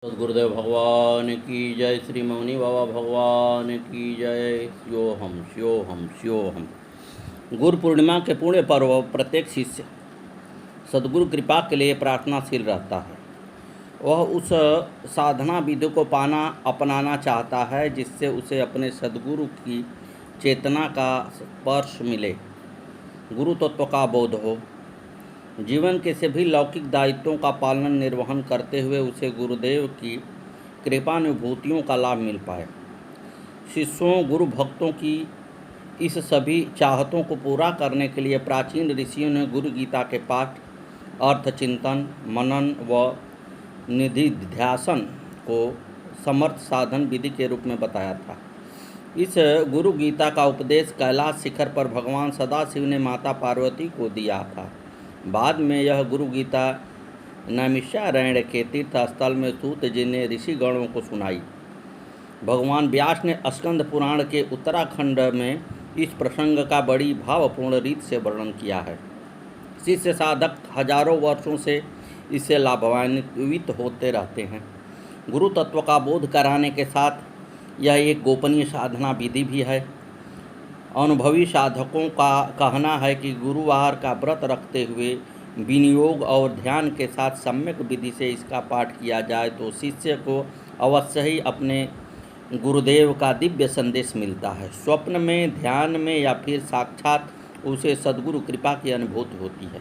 सद्गुरुदेव भगवान की जय। श्री मौनी बाबा भगवान की जय। स्योहम स्योहम स्योहम। गुरु पूर्णिमा के पुण्य पर्व प्रत्येक शिष्य सद्गुरु कृपा के लिए प्रार्थनाशील रहता है। वह उस साधना विधि को अपनाना चाहता है जिससे उसे अपने सद्गुरु की चेतना का स्पर्श मिले, गुरु तत्व का बोध हो। जीवन के सभी लौकिक दायित्वों का पालन निर्वहन करते हुए उसे गुरुदेव की कृपानुभूतियों का लाभ मिल पाए। शिष्यों गुरु भक्तों की इस सभी चाहतों को पूरा करने के लिए प्राचीन ऋषियों ने गुरु गीता के पाठ, अर्थ चिंतन, मनन व निधिध्यासन को समर्थ साधन विधि के रूप में बताया था। इस गुरु गीता का उपदेश कैलाश शिखर पर भगवान सदाशिव ने माता पार्वती को दिया था। बाद में यह गुरु गीता नैमिषारण्य के तीर्थ स्थल में सूत जी ने ऋषिगणों को सुनाई। भगवान व्यास ने स्कंद पुराण के उत्तराखंड में इस प्रसंग का बड़ी भावपूर्ण रीत से वर्णन किया है। शिष्य साधक हजारों वर्षों से इससे लाभान्वित होते रहते हैं। गुरु तत्व का बोध कराने के साथ यह एक गोपनीय साधना विधि भी है। अनुभवी साधकों का कहना है कि गुरुवार का व्रत रखते हुए विनियोग और ध्यान के साथ सम्यक विधि से इसका पाठ किया जाए तो शिष्य को अवश्य ही अपने गुरुदेव का दिव्य संदेश मिलता है। स्वप्न में, ध्यान में या फिर साक्षात उसे सद्गुरु कृपा की अनुभूति होती है।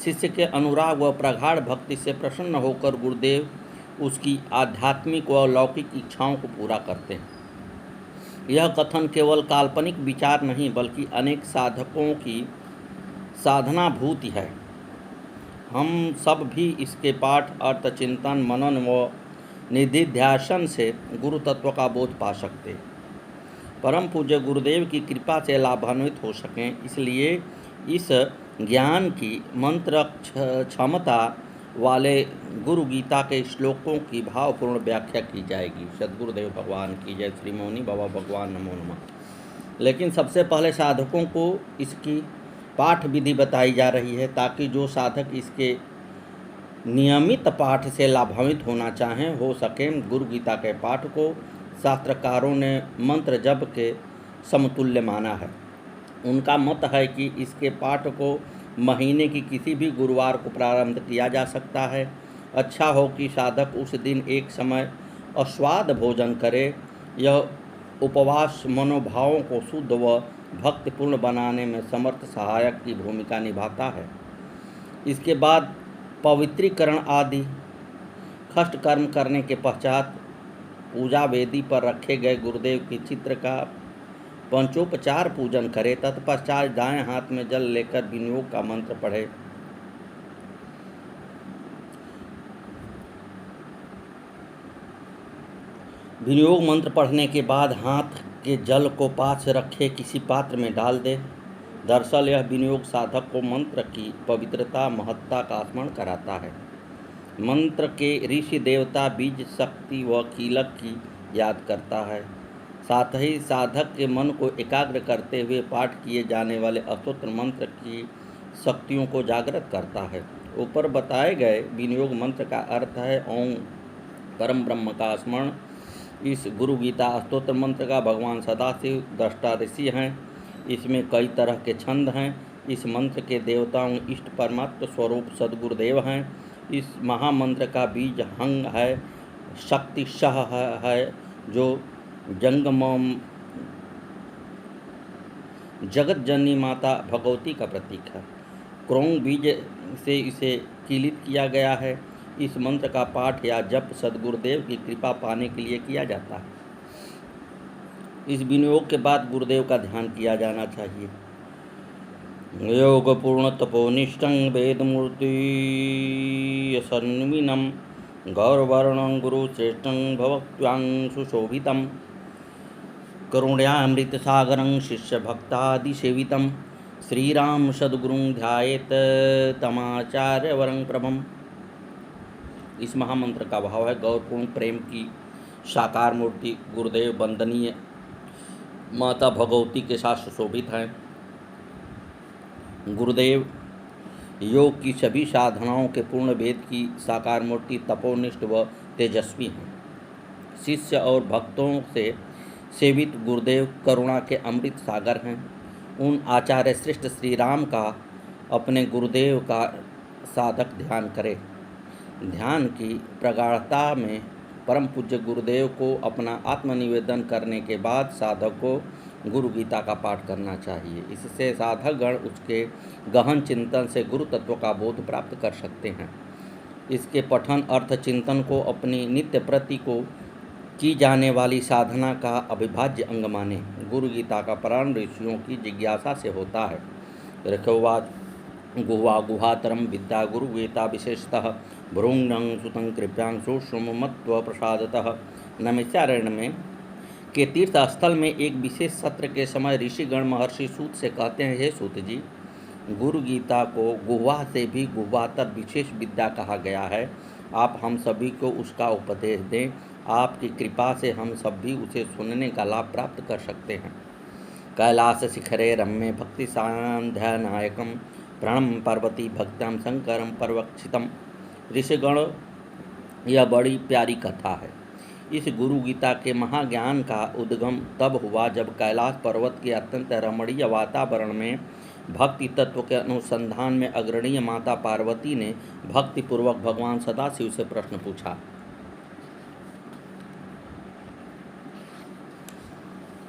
शिष्य के अनुराग व प्रगाढ़ भक्ति से प्रसन्न होकर गुरुदेव उसकी आध्यात्मिक व लौकिक इच्छाओं को पूरा करते हैं। यह कथन केवल काल्पनिक विचार नहीं बल्कि अनेक साधकों की साधनाभूति है। हम सब भी इसके पाठ, अर्थ चिंतन, मनन व निधिध्यासन से गुरु तत्व का बोध पा सकते, परम पूज्य गुरुदेव की कृपा से लाभान्वित हो सकें। इसलिए इस ज्ञान की मंत्र क्षमता वाले गुरु गीता के श्लोकों की भावपूर्ण व्याख्या की जाएगी। सद्गुरुदेव भगवान की जय। श्री मौनी बाबा भगवान नमो नमः। लेकिन सबसे पहले साधकों को इसकी पाठ विधि बताई जा रही है ताकि जो साधक इसके नियमित पाठ से लाभान्वित होना चाहें हो सकें। गुरु गीता के पाठ को शास्त्रकारों ने मंत्र जप के समतुल्य माना है। उनका मत है कि इसके पाठ को महीने की किसी भी गुरुवार को प्रारंभ किया जा सकता है। अच्छा हो कि साधक उस दिन एक समय अस्वाद भोजन करे। यह उपवास मनोभावों को शुद्ध व भक्तिपूर्ण बनाने में समर्थ सहायक की भूमिका निभाता है। इसके बाद पवित्रीकरण आदि खष्ट कर्म करने के पश्चात पूजा वेदी पर रखे गए गुरुदेव के चित्र का पंचोपचार पूजन करें। तत्पश्चात दाएं हाथ में जल लेकर विनियोग का मंत्र पढ़े। विनियोग मंत्र पढ़ने के बाद हाथ के जल को पास रखे किसी पात्र में डाल दे। दरअसल यह विनियोग साधक को मंत्र की पवित्रता, महत्ता का स्मरण कराता है। मंत्र के ऋषि देवता, बीज शक्ति व कीलक की याद करता है। साथ ही साधक के मन को एकाग्र करते हुए पाठ किए जाने वाले अस्तोत्र मंत्र की शक्तियों को जागृत करता है। ऊपर बताए गए विनियोग मंत्र का अर्थ है ओम परम ब्रह्म का स्मरण। इस गुरु गीता स्तोत्र मंत्र का भगवान सदाशिव दृष्टा ऋषि हैं। इसमें कई तरह के छंद हैं। इस मंत्र के देवताओं इष्ट परमात्म स्वरूप सद्गुरुदेव हैं। इस महामंत्र का बीज हंग है, शक्ति शह है जो जंगम जगत जननी माता भगवती का प्रतीक है। क्रोंग बीज से इसे कीलित किया गया है। इस मंत्र का पाठ या जप सद्गुरुदेव की कृपा पाने के लिए किया जाता है। इस विनियोग के बाद गुरुदेव का ध्यान किया जाना चाहिए। योग पूर्ण तपोनिष्ठं वेदमूर्ति सन्विनं गौरवर्णं गुरुश्रेष्ठं भवत्वां सुशोभितं करुण्यामृत सागरं शिष्य भक्तादिसेवितं श्रीराम सद्गुरुं ध्यायेत तमाचार्य वरं प्रभम। इस महामंत्र का भाव है गौरपूर्ण प्रेम की साकार मूर्ति गुरुदेव वंदनीय माता भगवती के साथ सुशोभित हैं। गुरुदेव योग की सभी साधनाओं के पूर्ण भेद की साकार मूर्ति, तपोनिष्ठ व तेजस्वी हैं। शिष्य और भक्तों से सेवित गुरुदेव करुणा के अमृत सागर हैं। उन आचार्य श्रेष्ठ श्री राम का अपने गुरुदेव का साधक ध्यान करे। ध्यान की प्रगाढ़ता में परम पूज्य गुरुदेव को अपना आत्मनिवेदन करने के बाद साधक को गुरु गीता का पाठ करना चाहिए। इससे साधक गण उसके गहन चिंतन से गुरु तत्व का बोध प्राप्त कर सकते हैं। इसके पठन अर्थ चिंतन को अपनी नित्य प्रति को की जाने वाली साधना का अविभाज्य अंग माने। गुरु गीता का प्रारंभ ऋषियों की जिज्ञासा से होता है। ऋषवाच गुहा गुहातरम विद्या गुरु गीता विशेषतः भ्रूंगं सुतं कृप्यां सूक्ष्मत्व प्रसादतः। नैमिषारण्य में के तीर्थ स्थल में एक विशेष सत्र के समय ऋषिगण महर्षि सूत से कहते हैं, हे सूत जी, गुरु गीता को गुहा से भी गुहातर विशेष विद्या कहा गया है। आप हम सभी को उसका उपदेश दें। आपकी कृपा से हम सब भी उसे सुनने का लाभ प्राप्त कर सकते हैं। कैलास शिखरे रम्ये भक्ति सांध्यानायकम प्रणम पार्वती भक्त्याम शंकरम परवक्षितम। ऋषिगण, यह बड़ी प्यारी कथा है। इस गुरु गीता के महाज्ञान का उद्गम तब हुआ जब कैलाश पर्वत के अत्यंत रमणीय वातावरण में भक्ति तत्व के अनुसंधान में अग्रणीय माता पार्वती ने भक्तिपूर्वक भगवान सदाशिव से प्रश्न पूछा।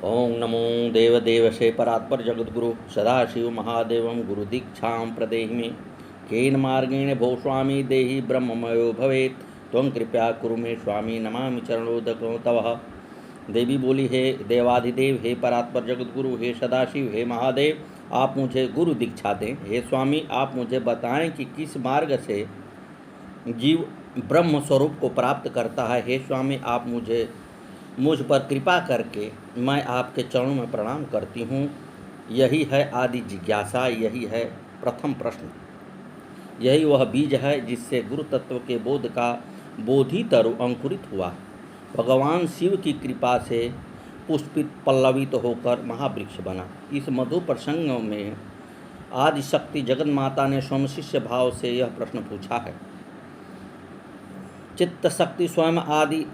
ओं नमो देवदेवसे परात्पर जगद्गुरु सदाशिव महादेवं गुरु दीक्षां प्रदेहि मे। केन मार्गेण भो स्वामी देहि ब्रह्ममयो भवेत् त्वं कृपया कुरु मे स्वामी नमामि चरणोदकं तव। देवी बोली, हे देवाधिदेव, हे परात्पर जगद्गुरु, हे सदाशिव, हे महादेव, आप मुझे गुरु दीक्षा दें। हे स्वामी, आप मुझे बताएं कि किस मार्ग से जीव ब्रह्म स्वरूप को प्राप्त करता है। हे स्वामी, आप मुझ पर कृपा करके मैं आपके चरणों में प्रणाम करती हूँ। यही है आदि जिज्ञासा, यही है प्रथम प्रश्न, यही वह बीज है जिससे गुरु तत्व के बोध का बोधि तरु अंकुरित हुआ। भगवान शिव की कृपा से पुष्पित पल्लवित होकर महावृक्ष बना। इस मधुर प्रसंग में आदि शक्ति जगत माता ने स्वयं शिष्य भाव से यह प्रश्न पूछा है। चित्त शक्ति स्वयं आदि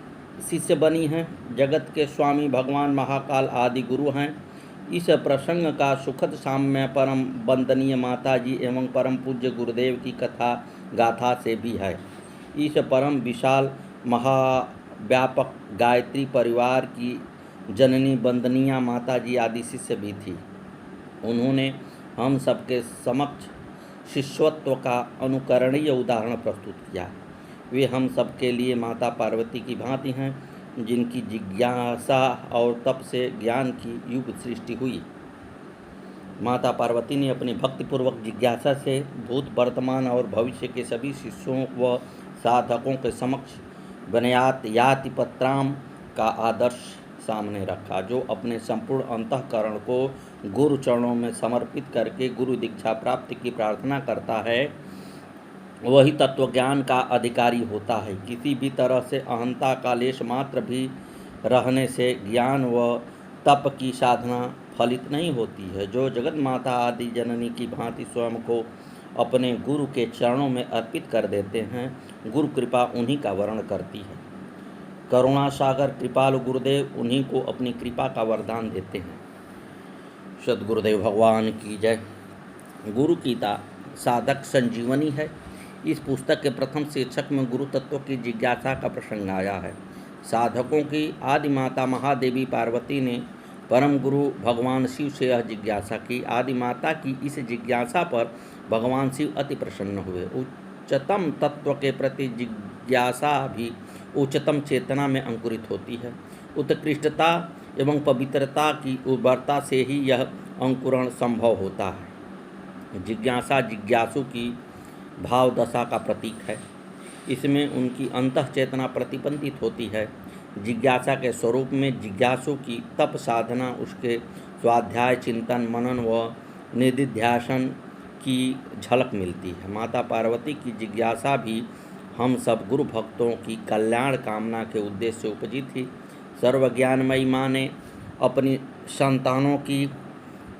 शिष्य बनी हैं। जगत के स्वामी भगवान महाकाल आदि गुरु हैं। इस प्रसंग का सुखद साम्य परम वंदनीय माता जी एवं परम पूज्य गुरुदेव की कथा गाथा से भी है। इस परम विशाल महाव्यापक गायत्री परिवार की जननी वंदनीय माता जी आदि शिष्य भी थी। उन्होंने हम सबके समक्ष शिष्यत्व का अनुकरणीय उदाहरण प्रस्तुत किया। वे हम सब के लिए माता पार्वती की भांति हैं, जिनकी जिज्ञासा और तप से ज्ञान की युग सृष्टि हुई। माता पार्वती ने अपनी भक्तिपूर्वक जिज्ञासा से भूत वर्तमान और भविष्य के सभी शिष्यों व साधकों के समक्ष बनयात याति पत्राम का आदर्श सामने रखा, जो अपने संपूर्ण अंतःकरण को गुरु चरणों में समर्पित करके गुरु दीक्षा प्राप्ति की प्रार्थना करता है, वही तत्वज्ञान का अधिकारी होता है। किसी भी तरह से अहंता का लेश मात्र भी रहने से ज्ञान व तप की साधना फलित नहीं होती है। जो जगत माता आदि जननी की भांति स्वयं को अपने गुरु के चरणों में अर्पित कर देते हैं, गुरु कृपा उन्हीं का वर्ण करती है। करुणा सागर कृपालु गुरुदेव उन्हीं को अपनी कृपा का वरदान देते हैं। सद्गुरुदेव भगवान की जय। गुरु गीता साधक संजीवनी है। इस पुस्तक के प्रथम शीर्षक में गुरु तत्व की जिज्ञासा का प्रसंग आया है। साधकों की आदि माता महादेवी पार्वती ने परम गुरु भगवान शिव से यह जिज्ञासा की। आदि माता की इस जिज्ञासा पर भगवान शिव अति प्रसन्न हुए। उच्चतम तत्व के प्रति जिज्ञासा भी उच्चतम चेतना में अंकुरित होती है। उत्कृष्टता एवं पवित्रता की उर्वरता से ही यह अंकुरण संभव होता है। जिज्ञासा जिज्ञासु की भाव दशा का प्रतीक है। इसमें उनकी अंतः चेतना प्रतिबंधित होती है। जिज्ञासा के स्वरूप में जिज्ञासु की तप साधना, उसके स्वाध्याय चिंतन मनन व निधिध्यासन की झलक मिलती है। माता पार्वती की जिज्ञासा भी हम सब गुरु भक्तों की कल्याण कामना के उद्देश्य से उपजी थी। सर्वज्ञानमयी माँ ने अपनी संतानों की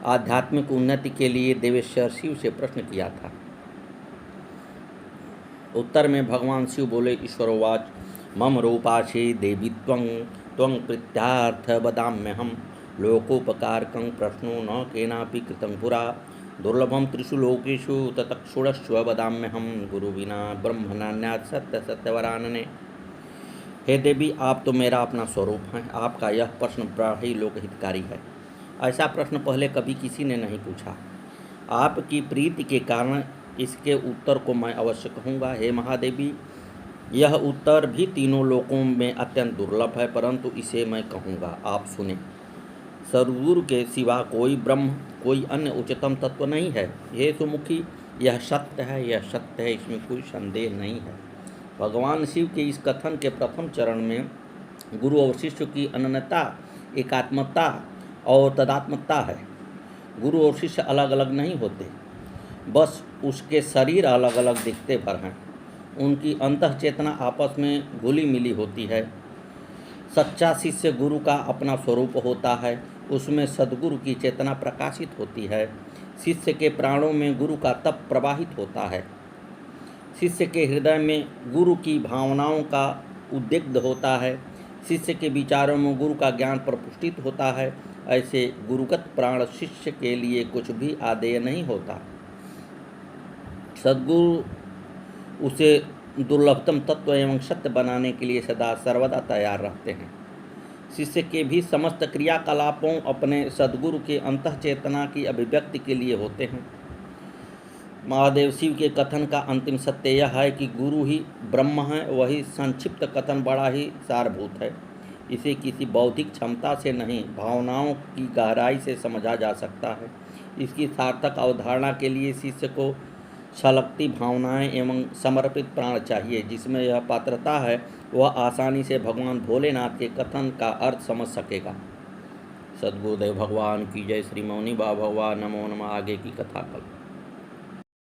आध्यात्मिक उन्नति के लिए देवेश्वर शिव से प्रश्न किया था। उत्तर में भगवान शिव बोले, ईश्वरोवाच मम रूपाशे देवी त्वं त्वं प्रीत्यार्थ वदाम्यहं लोकोपकारकं प्रश्नो न केनापि कृतं पुरा दुर्लभम त्रिषु लोकेषु ततक्षुणस्व वदाम्यहं गुरु विना ब्रह्म नान्यात् सत्य सत्यवरानने। हे देवी, आप तो मेरा अपना स्वरूप हैं। आपका यह प्रश्न बड़ा ही लोकहितकारी है। ऐसा प्रश्न पहले कभी किसी ने नहीं पूछा। आपकी प्रीति के कारण इसके उत्तर को मैं अवश्य कहूँगा। हे महादेवी, यह उत्तर भी तीनों लोकों में अत्यंत दुर्लभ है, परंतु इसे मैं कहूँगा, आप सुने। सद्गुरु के सिवा कोई ब्रह्म, कोई अन्य उच्चतम तत्व नहीं है। हे सुमुखी, यह सत्य है, यह सत्य है, इसमें कोई संदेह नहीं है। भगवान शिव के इस कथन के प्रथम चरण में गुरु और शिष्य की अनन्यता, एकात्मता और तदात्मकता है। गुरु और शिष्य अलग अलग नहीं होते, बस उसके शरीर अलग अलग दिखते पर हैं। उनकी अंतः चेतना आपस में घुली मिली होती है। सच्चा शिष्य गुरु का अपना स्वरूप होता है, उसमें सद्गुरु की चेतना प्रकाशित होती है। शिष्य के प्राणों में गुरु का तप प्रवाहित होता है। शिष्य के हृदय में गुरु की भावनाओं का उद्दिग्ध होता है। शिष्य के विचारों में गुरु का ज्ञान प्रपुष्टित होता है। ऐसे गुरुगत प्राण शिष्य के लिए कुछ भी आदेय नहीं होता। सद्गुरु उसे दुर्लभतम तत्व एवं सत्य बनाने के लिए सदा सर्वदा तैयार रहते हैं। शिष्य के भी समस्त क्रियाकलापों अपने सद्गुरु के अंतः चेतना की अभिव्यक्ति के लिए होते हैं। महादेव शिव के कथन का अंतिम सत्य यह है कि गुरु ही ब्रह्म है। वही संक्षिप्त कथन बड़ा ही सारभूत है। इसे किसी बौद्धिक क्षमता से नहीं, भावनाओं की गहराई से समझा जा सकता है। इसकी सार्थक अवधारणा के लिए शिष्य को छलकती भावनाएं एवं समर्पित प्राण चाहिए। जिसमें यह पात्रता है, वह आसानी से भगवान भोलेनाथ के कथन का अर्थ समझ सकेगा। सद्गुरुदेव भगवान की जय। श्री मौनी बाबा भगवान नमो नमः। आगे की कथा कल।